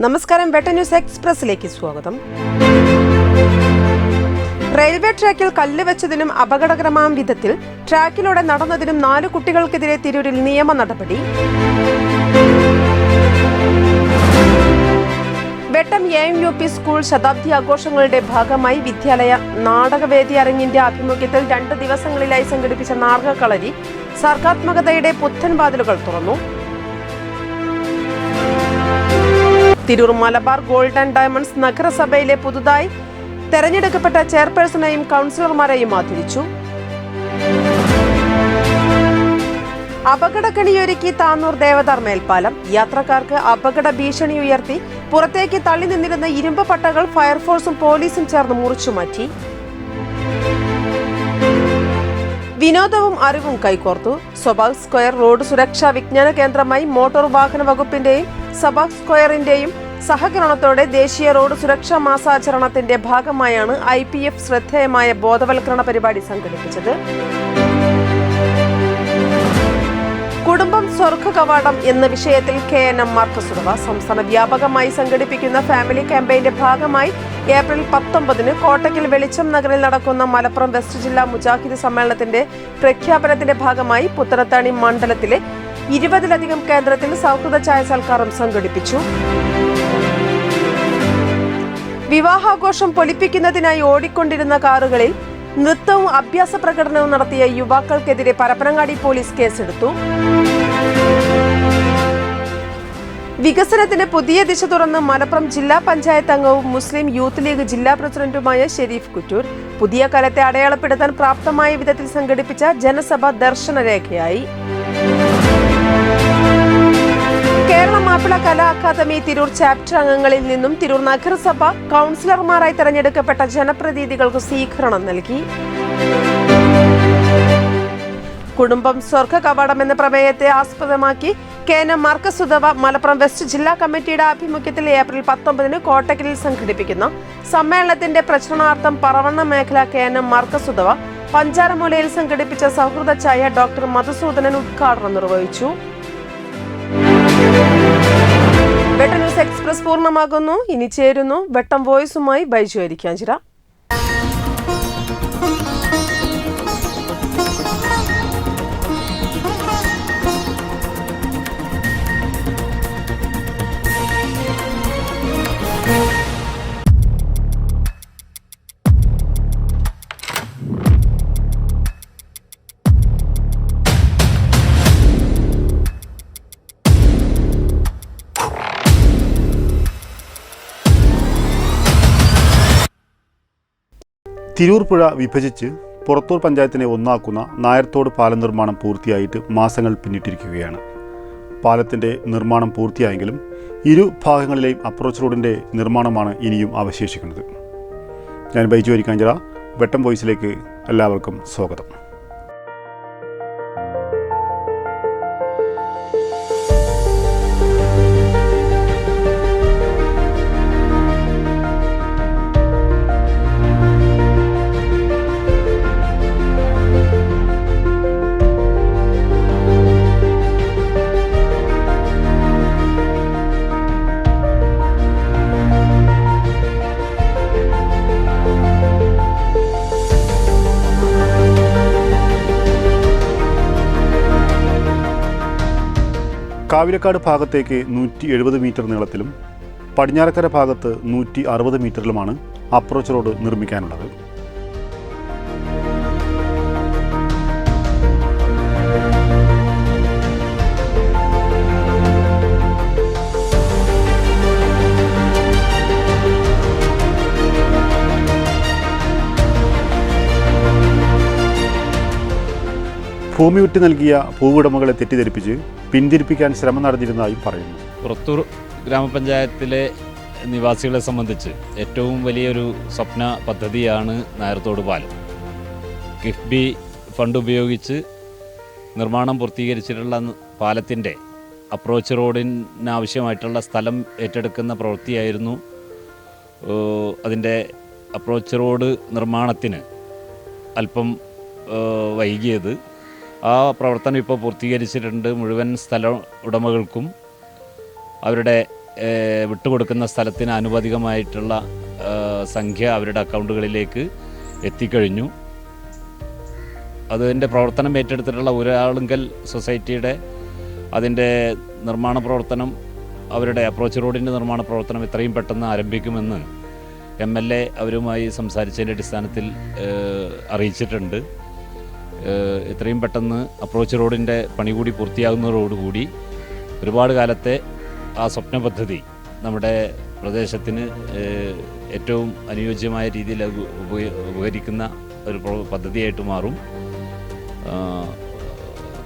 നമസ്കാരം, വെട്ട ന്യൂസ് എക്സ്പ്രസിലേക്ക് സ്വാഗതം. റെയിൽവേ ട്രാക്കിൽ കല്ല് വെച്ചതിനും അപകടകരമാം വിധത്തിൽ ട്രാക്കിലൂടെ നടന്നതിനും 4 കുട്ടികൾക്കെതിരെ തിരൂരിൽ നിയമ നടപടി. വെട്ടം AMUP സ്കൂൾ ശതാബ്ദി ആഘോഷങ്ങളുടെ ഭാഗമായി വിദ്യാലയ നാടകവേദി അരങ്ങിന്റെ ആഭിമുഖ്യത്തിൽ 2 ദിവസങ്ങളിലായി സംഘടിപ്പിച്ച നാടകക്കളരി സർഗാത്മകതയുടെ പുത്തൻ വാതിലുകൾ തുറന്നു. Tirur Malabar gold and diamonds നഗരസഭയിലെ പുതുതായി തെരഞ്ഞെടുക്കപ്പെട്ട ചെയർപേഴ്സണെയും കൗൺസിലർമാരെയും ആദരിച്ചു. അപകടക്കണിയൊരുക്കി താന്നൂർ ദേവദാർ മേൽപ്പാലം. യാത്രക്കാർക്ക് അപകട ഭീഷണി ഉയർത്തി പുറത്തേക്ക് തള്ളി നിന്നിരുന്ന ഇരുമ്പ് പട്ടകൾ ഫയർഫോഴ്സും പോലീസും ചേർന്ന് മുറിച്ചുമാറ്റി. വിനോദവും അറിവും കൈകോർത്തു. സബാക് സ്ക്വയർ റോഡ് സുരക്ഷാ വിജ്ഞാന കേന്ദ്രമായി മോട്ടോർ വാഹന വകുപ്പിന്റെയും സബാക് സ്ക്വയറിന്റെയും സഹകരണത്തോടെ ദേശീയ റോഡ് സുരക്ഷാ മാസാചരണത്തിന്റെ ഭാഗമായാണ് IPF ശ്രദ്ധേയമായ ബോധവൽക്കരണ പരിപാടി സംഘടിപ്പിച്ചത്. കുടുംബം സ്വർഗ കവാടം എന്ന വിഷയത്തിൽ KNM മാർക്കസ് ഉടവ സംസ്ഥാന വ്യാപകമായി സംഘടിപ്പിക്കുന്ന ഫാമിലി ക്യാമ്പയിന്റെ ഭാഗമായി ഏപ്രിൽ 19 കോട്ടയ്ക്കൽ വെളിച്ചം നഗറിൽ നടക്കുന്ന മലപ്പുറം വെസ്റ്റ് ജില്ലാ മുജാഹിദ് സമ്മേളനത്തിന്റെ പ്രഖ്യാപനത്തിന്റെ ഭാഗമായി പുത്തനത്താണി മണ്ഡലത്തിലെ 20ലധികം കേന്ദ്രത്തിൽ സൗഹൃദ ചായ സൽക്കാരം സംഘടിപ്പിച്ചു. വിവാഹാഘോഷം പൊലിപ്പിക്കുന്നതിനായി ഓടിക്കൊണ്ടിരുന്ന കാറുകളിൽ നൃത്തവും അഭ്യാസ പ്രകടനവും നടത്തിയ യുവാക്കൾക്കെതിരെ പരപ്പനങ്ങാടി പോലീസ് കേസെടുത്തു. വികസനത്തിന് പുതിയ ദിശ തുറന്ന് മലപ്പുറം ജില്ലാ പഞ്ചായത്ത് അംഗവും മുസ്ലിം യൂത്ത് ലീഗ് ജില്ലാ പ്രസിഡന്റുമായ ഷെരീഫ് കുറ്റൂർ പുതിയ കാലത്തെ അടയാളപ്പെടുത്താൻ പ്രാപ്തമായ വിധത്തിൽ സംഘടിപ്പിച്ച ജനസഭ ദർശനരേഖയായി. കേരള മാപ്പിള കലാ അക്കാദമി തിരൂർ ചാപ്റ്റർ അംഗങ്ങളിൽ നിന്നും തിരൂർ നഗരസഭ കൗൺസിലർമാരായി തെരഞ്ഞെടുക്കപ്പെട്ട ജനപ്രതിനിധികൾക്ക് സ്വീകരണം നൽകി. കുടുംബം സ്വർഗ കവാടം എന്ന പ്രമേയത്തെ ആസ്പദമാക്കി KNM മാർക്കസ് ഉടവ മലപ്പുറം വെസ്റ്റ് ജില്ലാ കമ്മിറ്റിയുടെ ആഭിമുഖ്യത്തിൽ ഏപ്രിൽ 19 കോട്ടക്കലിൽ സംഘടിപ്പിക്കുന്ന സമ്മേളനത്തിന്റെ പ്രചരണാർത്ഥം പറവണ്ണ മേഖല KNM മാർക്കസ് ഉടവ പഞ്ചാരമൂലയിൽ സംഘടിപ്പിച്ച സൗഹൃദ ചായ ഡോക്ടർ മധുസൂദനൻ ഉദ്ഘാടനം നിർവഹിച്ചു. വെട്ട ന്യൂസ് എക്സ്പ്രസ് പൂർണ്ണമാകുന്നു. ഇനി ചേരുന്നു വെട്ടം വോയിസുമായി ബൈജു അരിക്കാഞ്ചിറ. തിരൂർ പുഴ വിഭജിച്ച് പുറത്തൂർ പഞ്ചായത്തിനെ ഒന്നാക്കുന്ന നായർത്തോട് പാലം നിർമ്മാണം പൂർത്തിയായിട്ട് മാസങ്ങൾ പിന്നിട്ടിരിക്കുകയാണ്. പാലത്തിൻ്റെ നിർമ്മാണം പൂർത്തിയായെങ്കിലും ഇരു ഭാഗങ്ങളിലെയും അപ്രോച്ച് റോഡിൻ്റെ നിർമ്മാണമാണ് ഇനിയും അവശേഷിക്കുന്നത്. ഞാൻ ബൈജു അരിക്കാഞ്ചിറ. വെട്ടം വോയിസിലേക്ക് എല്ലാവർക്കും സ്വാഗതം. കാവിലക്കാട് ഭാഗത്തേക്ക് 170 മീറ്റർ നീളത്തിലും പടിഞ്ഞാറക്കര ഭാഗത്ത് 160 മീറ്ററിലുമാണ് അപ്രോച്ച് റോഡ് നിർമ്മിക്കാനുള്ളത്. ഭൂമി വിട്ടു നൽകിയ ഭൂവുടമകളെ തെറ്റിദ്ധരിപ്പിച്ച് പിന്തിരിപ്പിക്കാൻ ശ്രമം നടന്നിരുന്നതായും പറയുന്നു. പുറത്തൂർ ഗ്രാമപഞ്ചായത്തിലെ നിവാസികളെ സംബന്ധിച്ച് ഏറ്റവും വലിയൊരു സ്വപ്ന പദ്ധതിയാണ് നായർത്തോട് പാലം. കിഫ്ബി ഫണ്ട് ഉപയോഗിച്ച് നിർമ്മാണം പൂർത്തീകരിച്ചിട്ടുള്ള പാലത്തിൻ്റെ അപ്രോച്ച് റോഡിനാവശ്യമായിട്ടുള്ള സ്ഥലം ഏറ്റെടുക്കുന്ന പ്രവൃത്തിയായിരുന്നു. അതിൻ്റെ അപ്രോച്ച് റോഡ് നിർമ്മാണത്തിന് അല്പം വൈകിയത്. ആ പ്രവർത്തനം ഇപ്പോൾ പൂർത്തീകരിച്ചിട്ടുണ്ട്. മുഴുവൻ സ്ഥല ഉടമകൾക്കും അവരുടെ വിട്ടുകൊടുക്കുന്ന സ്ഥലത്തിന് ആനുപാതികമായിട്ടുള്ള സംഖ്യ അവരുടെ അക്കൗണ്ടുകളിലേക്ക് എത്തിക്കഴിഞ്ഞു. അതിൻ്റെ പ്രവർത്തനം ഏറ്റെടുത്തിട്ടുള്ള ഒരാളുങ്കൽ സൊസൈറ്റിയുടെ അതിൻ്റെ നിർമ്മാണ പ്രവർത്തനം, അവരുടെ അപ്രോച്ച് റോഡിൻ്റെ നിർമ്മാണ പ്രവർത്തനം എത്രയും പെട്ടെന്ന് ആരംഭിക്കുമെന്ന് MLA അവരുമായി സംസാരിച്ചതിൻ്റെ അടിസ്ഥാനത്തിൽ അറിയിച്ചിട്ടുണ്ട്. എത്രയും പെട്ടെന്ന് അപ്രോച്ച് റോഡിൻ്റെ പണി കൂടി പൂർത്തിയാകുന്നതോടുകൂടി ഒരുപാട് കാലത്തെ ആ സ്വപ്ന പദ്ധതി നമ്മുടെ പ്രദേശത്തിന് ഏറ്റവും അനുയോജ്യമായ രീതിയിൽ ഉപകരിക്കുന്ന ഒരു പദ്ധതിയായിട്ട് മാറും.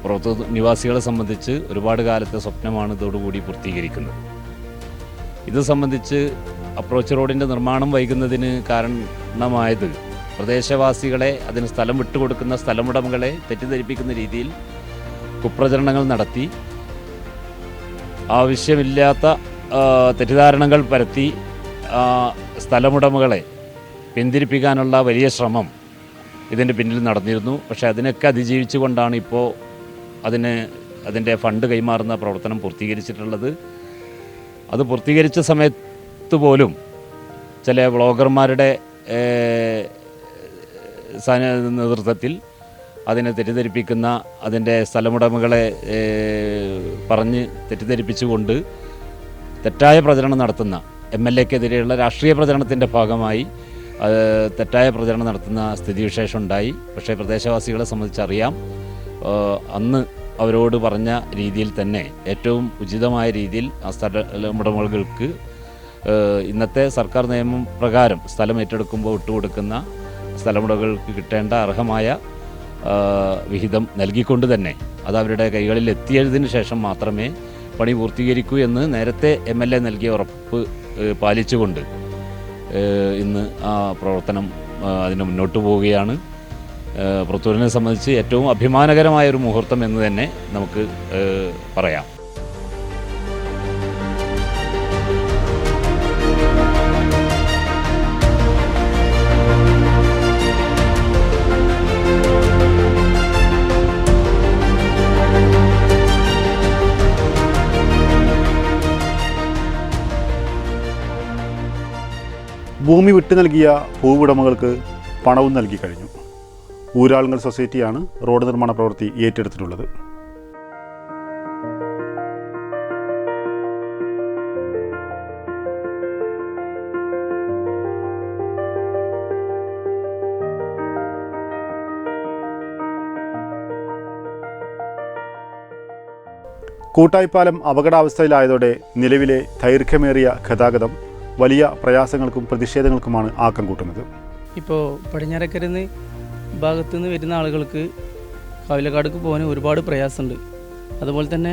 പുറത്തു നിവാസികളെ സംബന്ധിച്ച് ഒരുപാട് കാലത്തെ സ്വപ്നമാണ് ഇതോടുകൂടി പൂർത്തീകരിക്കുന്നത്. ഇത് സംബന്ധിച്ച് അപ്രോച്ച് റോഡിൻ്റെ നിർമ്മാണം വൈകുന്നതിന് കാരണമായത് പ്രദേശവാസികളെ, അതിന് സ്ഥലം വിട്ടുകൊടുക്കുന്ന സ്ഥലമുടമകളെ തെറ്റിദ്ധരിപ്പിക്കുന്ന രീതിയിൽ കുപ്രചരണങ്ങൾ നടത്തി ആവശ്യമില്ലാത്ത തെറ്റിദ്ധാരണകൾ പരത്തി സ്ഥലമുടമകളെ പിന്തിരിപ്പിക്കാനുള്ള വലിയ ശ്രമം ഇതിൻ്റെ പിന്നിൽ നടന്നിരുന്നു. പക്ഷേ അതിനൊക്കെ അതിജീവിച്ചുകൊണ്ടാണ് ഇപ്പോൾ അതിൻ്റെ ഫണ്ട് കൈമാറുന്ന പ്രവർത്തനം പൂർത്തീകരിച്ചിട്ടുള്ളത്. അത് പൂർത്തീകരിച്ച സമയത്ത് പോലും ചില വ്ളോഗർമാരുടെ നേതൃത്വത്തിൽ അതിനെ തെറ്റിദ്ധരിപ്പിക്കുന്ന, അതിൻ്റെ സ്ഥലമുടമകളെ പറഞ്ഞ് തെറ്റിദ്ധരിപ്പിച്ചുകൊണ്ട് തെറ്റായ പ്രചരണം നടത്തുന്ന MLAക്കെതിരെയുള്ള രാഷ്ട്രീയ പ്രചരണത്തിൻ്റെ ഭാഗമായി തെറ്റായ പ്രചരണം നടത്തുന്ന സ്ഥിതിവിശേഷം ഉണ്ടായി. പക്ഷേ പ്രദേശവാസികളെ സംബന്ധിച്ചറിയാം, അന്ന് അവരോട് പറഞ്ഞ രീതിയിൽ തന്നെ ഏറ്റവും ഉചിതമായ രീതിയിൽ ആ സ്ഥലമുടമകൾക്ക് ഇന്നത്തെ സർക്കാർ നിയമം പ്രകാരം സ്ഥലം ഏറ്റെടുക്കുമ്പോൾ വിട്ടുകൊടുക്കുന്ന സ്ഥലമുടമകൾക്ക് കിട്ടേണ്ട അർഹമായ വിഹിതം നൽകിക്കൊണ്ട് തന്നെ അത് അവരുടെ കൈകളിൽ എത്തിയതിന് ശേഷം മാത്രമേ പണി പൂർത്തീകരിക്കൂ എന്ന് നേരത്തെ MLA നൽകിയ ഉറപ്പ് പാലിച്ചുകൊണ്ട് ഇന്ന് ആ പ്രവർത്തനം അതിന് മുന്നോട്ട് പോവുകയാണ്. പുറത്തൂരിനെ സംബന്ധിച്ച് ഏറ്റവും അഭിമാനകരമായൊരു മുഹൂർത്തം എന്ന് തന്നെ നമുക്ക് പറയാം. ഭൂമി വിട്ടു നൽകിയ ഭൂവുടമകൾക്ക് പണവും നൽകി കഴിഞ്ഞു. ഊരാളുങ്കൽ സൊസൈറ്റിയാണ് റോഡ് നിർമ്മാണ പ്രവൃത്തി ഏറ്റെടുത്തിട്ടുള്ളത്. കൂട്ടായിപ്പാലം അപകടാവസ്ഥയിലായതോടെ നിലവിലെ ദൈർഘ്യമേറിയ ഗതാഗതം വലിയ പ്രയാസങ്ങൾക്കും പ്രതിഷേധങ്ങൾക്കുമാണ് ആക്കം കൂട്ടുന്നത്. ഇപ്പോൾ പടിഞ്ഞാറക്കരന്ന് ഭാഗത്തു നിന്ന് വരുന്ന ആളുകൾക്ക് കവലക്കാടേക്ക് പോകാൻ ഒരുപാട് പ്രയാസമുണ്ട്. അതുപോലെ തന്നെ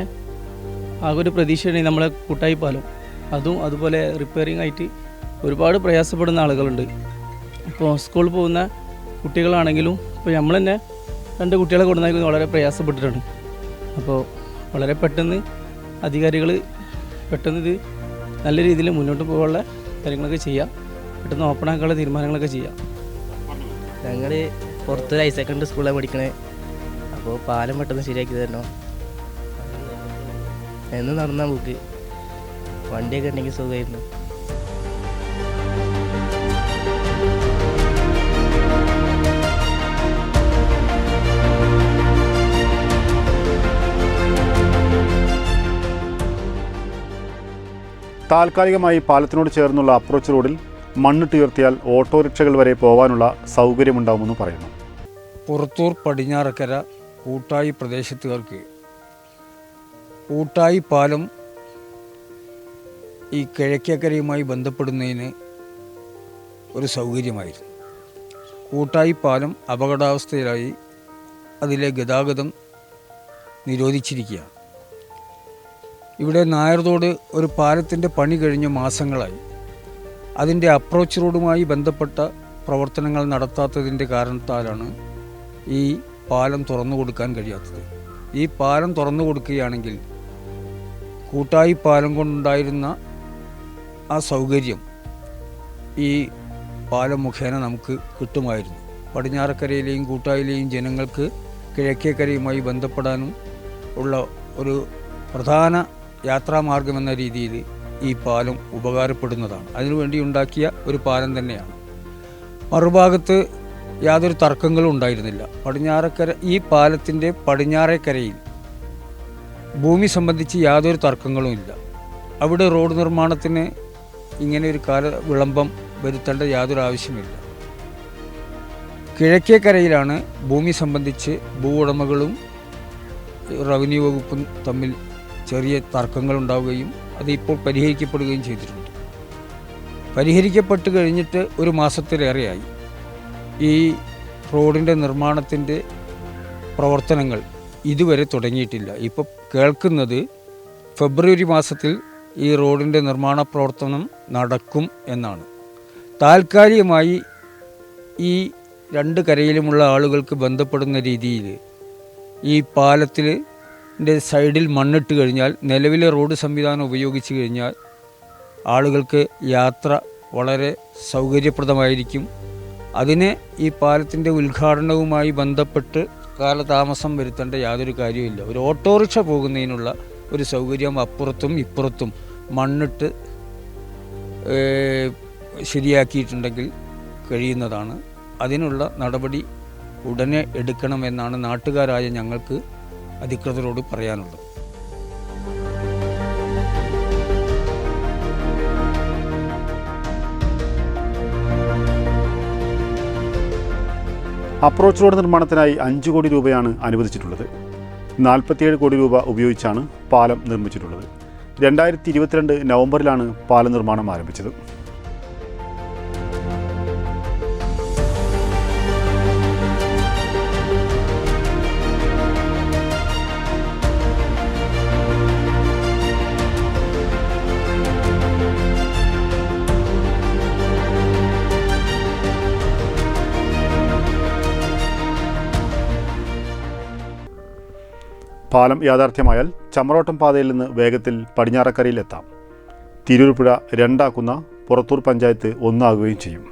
ആകെ ഒരു പ്രതീക്ഷയാണ് നമ്മളെ കൂട്ടായി പാലം. അതുപോലെ റിപ്പയറിംഗ് ആയിട്ട് ഒരുപാട് പ്രയാസപ്പെടുന്ന ആളുകളുണ്ട്. ഇപ്പോൾ സ്കൂളിൽ പോകുന്ന കുട്ടികളാണെങ്കിലും ഇപ്പോൾ നമ്മൾ തന്നെ 2 കുട്ടികളെ കൊടുക്കുന്നതിൽ വളരെ പ്രയാസപ്പെട്ടിട്ടാണ്. അപ്പോൾ വളരെ പെട്ടെന്ന് അധികാരികൾ പെട്ടെന്ന് ഇത് നല്ല രീതിയിൽ മുന്നോട്ട് പോകാനുള്ള കാര്യങ്ങളൊക്കെ ചെയ്യാം, പെട്ടെന്ന് ഓപ്പൺ ആക്കാനുള്ള തീരുമാനങ്ങളൊക്കെ ചെയ്യാം. ഞങ്ങൾ പുറത്തൊരു ഹയർ സെക്കൻഡറി സ്കൂളിലാണ് പഠിക്കണേ. അപ്പോൾ പാലം പെട്ടെന്ന് ശരിയാക്കി തരണം എന്ന് നടന്നാൽ നമുക്ക് വണ്ടിയൊക്കെ ഉണ്ടെങ്കിൽ സുഖമായിരുന്നു. താൽക്കാലികമായി പാലത്തിനോട് ചേർന്നുള്ള അപ്രോച്ച് റോഡിൽ മണ്ണിട്ടുയർത്തിയാൽ ഓട്ടോറിക്ഷകൾ വരെ പോകാനുള്ള സൗകര്യമുണ്ടാകുമെന്ന് പറയുന്നു. പുറത്തൂർ പടിഞ്ഞാറക്കര കൂട്ടായി പ്രദേശത്തുകാർക്ക് കൂട്ടായി പാലം ഈ കിഴക്കേക്കരയുമായി ബന്ധപ്പെടുന്നതിന് ഒരു സൗകര്യമായിരുന്നു. കൂട്ടായി പാലം അപകടാവസ്ഥയിലായി അതിലെ ഗതാഗതം നിരോധിച്ചിരിക്കുകയാണ്. ഇവിടെ നായർതോട് ഒരു പാലത്തിൻ്റെ പണി കഴിഞ്ഞ മാസങ്ങളായി. അതിൻ്റെ അപ്രോച്ച് റോഡുമായി ബന്ധപ്പെട്ട പ്രവർത്തനങ്ങൾ നടത്താത്തതിൻ്റെ കാരണത്താലാണ് ഈ പാലം തുറന്നു കൊടുക്കാൻ കഴിയാത്തത്. ഈ പാലം തുറന്നു കൊടുക്കുകയാണെങ്കിൽ കൂട്ടായി പാലം കൊണ്ടുണ്ടായിരുന്ന ആ സൗകര്യം ഈ പാലം മുഖേന നമുക്ക് കിട്ടുമായിരുന്നു. പടിഞ്ഞാറക്കരയിലെയും കൂട്ടായിലെയും ജനങ്ങൾക്ക് കിഴക്കേക്കരയുമായി ബന്ധപ്പെടാനും ഉള്ള ഒരു പ്രധാന യാത്രാമാർഗമെന്ന രീതിയിൽ ഈ പാലം ഉപകാരപ്പെടുന്നതാണ്. അതിനുവേണ്ടി ഉണ്ടാക്കിയ ഒരു പാലം തന്നെയാണ്. മറുഭാഗത്ത് യാതൊരു തർക്കങ്ങളും ഉണ്ടായിരുന്നില്ല. ഈ പാലത്തിൻ്റെ പടിഞ്ഞാറേക്കരയിൽ ഭൂമി സംബന്ധിച്ച് യാതൊരു തർക്കങ്ങളും ഇല്ല. അവിടെ റോഡ് നിർമ്മാണത്തിന് ഇങ്ങനെ ഒരു വിളംബം വരുത്തേണ്ട യാതൊരു ആവശ്യമില്ല. കിഴക്കേക്കരയിലാണ് ഭൂമി സംബന്ധിച്ച് ഭൂ ഉടമകളും റവന്യൂ വകുപ്പും തമ്മിൽ ചെറിയ തർക്കങ്ങളുണ്ടാവുകയും അത് ഇപ്പോൾ പരിഹരിക്കപ്പെടുകയും ചെയ്തിട്ടുണ്ട്. പരിഹരിക്കപ്പെട്ട് കഴിഞ്ഞിട്ട് ഒരു മാസത്തിലേറെയായി. ഈ റോഡിൻ്റെ നിർമ്മാണത്തിൻ്റെ പ്രവർത്തനങ്ങൾ ഇതുവരെ തുടങ്ങിയിട്ടില്ല. ഇപ്പോൾ കേൾക്കുന്നത് ഫെബ്രുവരി മാസത്തിൽ ഈ റോഡിൻ്റെ നിർമ്മാണ പ്രവർത്തനം നടക്കും എന്നാണ്. താൽക്കാലികമായി ഈ രണ്ട് കരയിലുമുള്ള ആളുകൾക്ക് ബന്ധപ്പെടുന്ന രീതിയിൽ ഈ പാലത്തിൻ്റെ സൈഡിൽ മണ്ണിട്ട് കഴിഞ്ഞാൽ, നിലവിലെ റോഡ് സംവിധാനം ഉപയോഗിച്ച് കഴിഞ്ഞാൽ ആളുകൾക്ക് യാത്ര വളരെ സൗകര്യപ്രദമായിരിക്കും. അതിന് ഈ പാലത്തിൻ്റെ ഉദ്ഘാടനവുമായി ബന്ധപ്പെട്ട് കാലതാമസം വരുത്തേണ്ട യാതൊരു കാര്യവുമില്ല. ഒരു ഓട്ടോറിക്ഷ പോകുന്നതിനുള്ള ഒരു സൗകര്യം അപ്പുറത്തും ഇപ്പുറത്തും മണ്ണിട്ട് ശരിയാക്കിയിട്ടുണ്ടെങ്കിൽ കഴിയുന്നതാണ്. അതിനുള്ള നടപടി ഉടനെ എടുക്കണമെന്നാണ് നാട്ടുകാരായ ഞങ്ങൾക്ക് അധികൃതരോട് പറയാനുള്ളത്. അപ്രോച്ച് റോഡ് നിർമ്മാണത്തിനായി 5 കോടി രൂപയാണ് അനുവദിച്ചിട്ടുള്ളത്. 47 കോടി രൂപ ഉപയോഗിച്ചാണ് പാലം നിർമ്മിച്ചിട്ടുള്ളത്. 2022 നവംബറിലാണ് പാലം നിർമ്മാണം ആരംഭിച്ചത്. പാലം യാഥാർത്ഥ്യമായാൽ ചമ്രോട്ടം പാതയിൽ നിന്ന് വേഗത്തിൽ പടിഞ്ഞാറക്കരയിൽ എത്താം. തിരൂർ പുഴ 2 പുറത്തൂർ പഞ്ചായത്ത് 1 ചെയ്യും.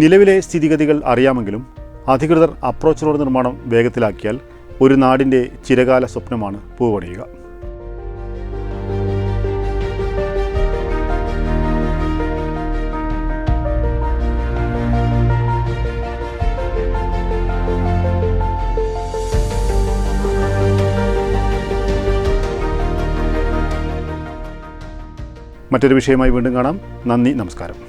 നിലവിലെ സ്ഥിതിഗതികൾ അറിയാമെങ്കിലും അധികൃതർ അപ്രോച്ച് റോഡ് നിർമ്മാണം വേഗത്തിലാക്കിയാൽ ഒരു നാടിൻ്റെ ചിരകാല സ്വപ്നമാണ് പൂവണിയുക. മറ്റൊരു വിഷയമായി വീണ്ടും കാണാം. നന്ദി, നമസ്കാരം.